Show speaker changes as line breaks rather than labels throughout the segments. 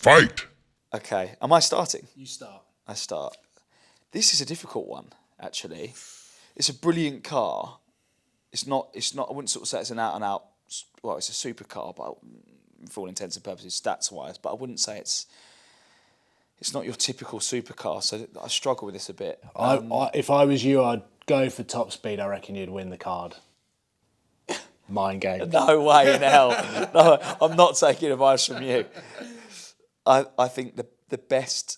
Fight!
Okay, am I starting?
You start.
I start. This is a difficult one, actually. It's a brilliant car. It's not, I wouldn't sort of say it's an out-and-out, well, it's a supercar, but for all intents and purposes, stats-wise, but I wouldn't say it's not your typical supercar, so I struggle with this a bit.
If I was you, I'd go for top speed. I reckon you'd win the card. Mind game.
No way in hell. No, I'm not taking advice from you. I think the best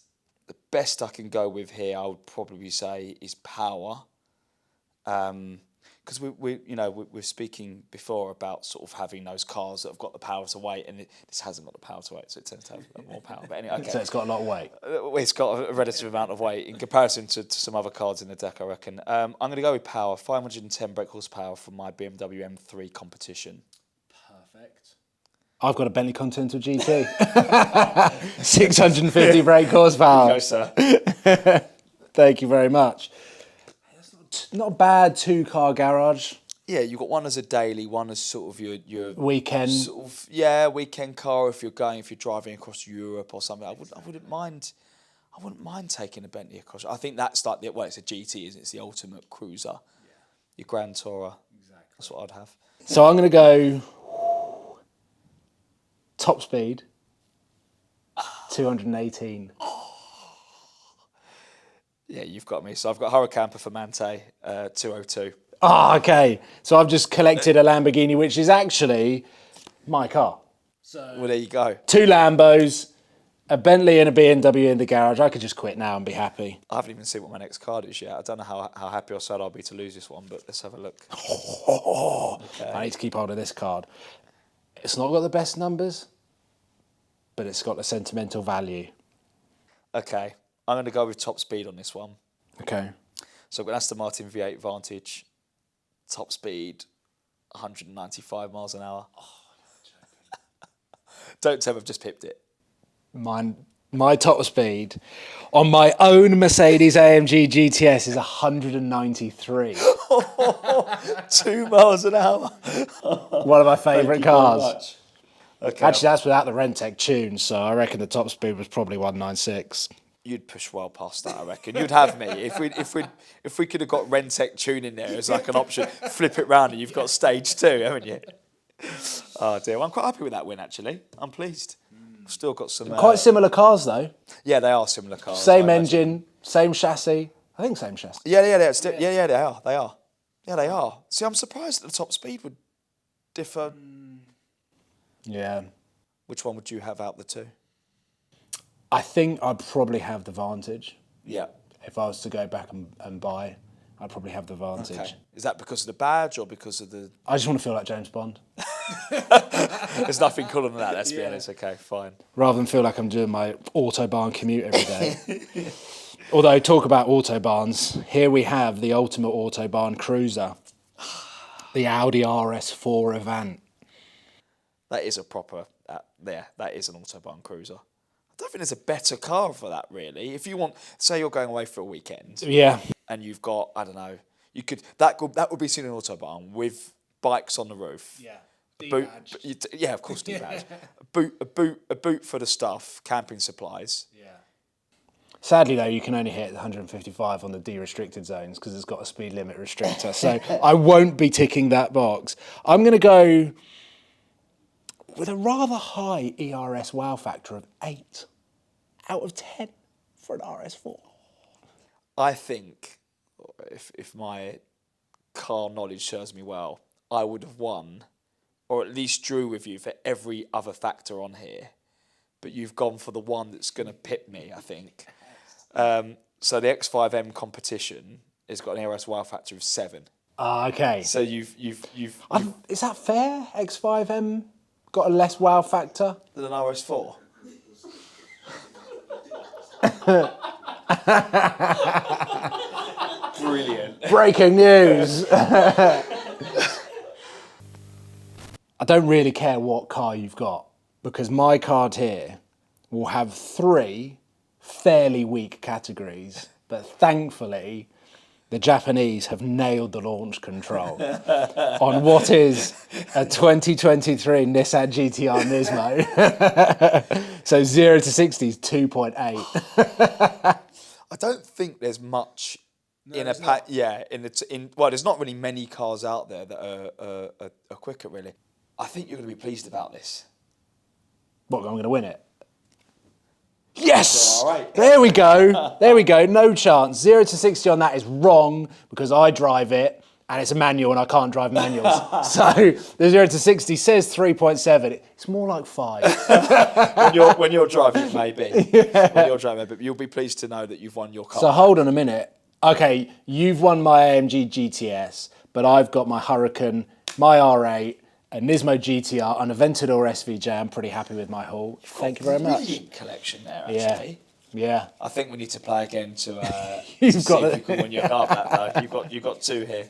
I can go with here, I would probably say, is power. Because we're speaking before about sort of having those cars that have got the power to weight, and this hasn't got the power to weight, so it tends to have more power. But anyway, okay.
So it's got a lot of weight.
It's got a relative amount of weight in comparison to some other cars in the deck, I reckon. I'm going to go with power, 510 brake horsepower from my BMW M3 Competition.
Perfect. I've got a Bentley Continental GT. 650 brake horsepower.
There you go, sir.
Thank you very much. Not a bad two-car garage.
Yeah, you've got one as a daily, one as sort of your
Weekend.
Sort of, weekend car if you're driving across Europe or something. I wouldn't mind taking a Bentley across. I think that's like it's a GT, isn't it? It's the ultimate cruiser. Yeah. Your Grand Tourer. Exactly. That's what I'd have.
So I'm going to go top speed, 218.
Yeah, you've got me. So I've got Hurricane Performante, 202.
Ah, okay. So I've just collected a Lamborghini, which is actually my car.
So well, there you go.
2 Lambos, a Bentley and a BMW in the garage. I could just quit now and be happy.
I haven't even seen what my next card is yet. I don't know how happy or sad I'll be to lose this one, but let's have a look.
Okay. I need to keep hold of this card. It's not got the best numbers, but it's got the sentimental value.
Okay. I'm going to go with top speed on this one.
Okay.
So I've got Aston Martin V8 Vantage, top speed, 195 miles an hour. Oh, don't tell me I've just pipped it.
My top speed on my own Mercedes AMG GTS is 193.
2 miles an hour.
One of my favourite cars.
Okay.
Actually, that's without the Rentec tune, so I reckon the top speed was probably 196.
You'd push well past that, I reckon. You'd have me if we could have got Rentec tune in there as like an option. Flip it round and you've got stage 2, haven't you? Oh dear, well, I'm quite happy with that win actually. I'm pleased. Still got some
quite similar cars though.
Yeah, they are similar cars.
Same engine, same chassis. I think same chassis.
Yeah, they are. Yeah, they are. See, I'm surprised that the top speed would differ.
Yeah.
Which one would you have out the two?
I think I'd probably have the Vantage.
Yeah.
If I was to go back and buy, I'd probably have the Vantage.
Okay. Is that because of the badge or because of the...
I just want to feel like James Bond.
There's nothing cooler than that, let's be honest. Okay, fine.
Rather than feel like I'm doing my Autobahn commute every day. Although, talk about Autobahns, here we have the ultimate Autobahn cruiser. The Audi RS4 Avant.
That is a proper... that is an Autobahn cruiser. I don't think there's a better car for that, really. If you want, say you're going away for a weekend.
Yeah. And
you've got, I don't know, you could that would be seen in Autobahn with bikes on the roof.
Yeah.
Yeah, of course, D-badge. a boot for the stuff, camping supplies.
Yeah. Sadly, though, you can only hit 155 on the D-restricted zones because it's got a speed limit restrictor. So I won't be ticking that box. I'm going to go with a rather high ERS wow factor of 8 out of 10 for an RS4.
I think, if my car knowledge serves me well, I would have won, or at least drew with you for every other factor on here. But you've gone for the one that's going to pip me, I think. So the X5M Competition has got an ERS wow factor of 7.
Okay.
So you've
is that fair? X5M got a less wow factor
than an RS4. Brilliant.
Breaking news. I don't really care what car you've got because my card here will have 3 fairly weak categories, but thankfully the Japanese have nailed the launch control on what is a 2023 Nissan GTR Nismo. So 0 to 60 is 2.8.
I don't think there's much in a
there's
pack.
not.
Yeah, well, there's not really many cars out there that are quicker. Really, I think you're going to be pleased about this.
What, I'm going to win it? Yes!
All right.
There we go. There we go. No chance. 0 to 60 on that is wrong because I drive it and it's a manual and I can't drive manuals. So the 0 to 60 says 3.7. It's more like 5.
When you're driving, it may be. Yeah. When you're driving, but you'll be pleased to know that you've won your car.
So hold on a minute. Okay, you've won my AMG GTS, but I've got my Hurricane, my R8, a Nismo GTR, and a Aventador SVJ. I'm pretty happy with my haul. Thank you very much.
Brilliant collection there,
Yeah.
actually.
Yeah.
I think we need to play again to
You've
see
got
if
it.
you can win your car back, though. You've got 2 here.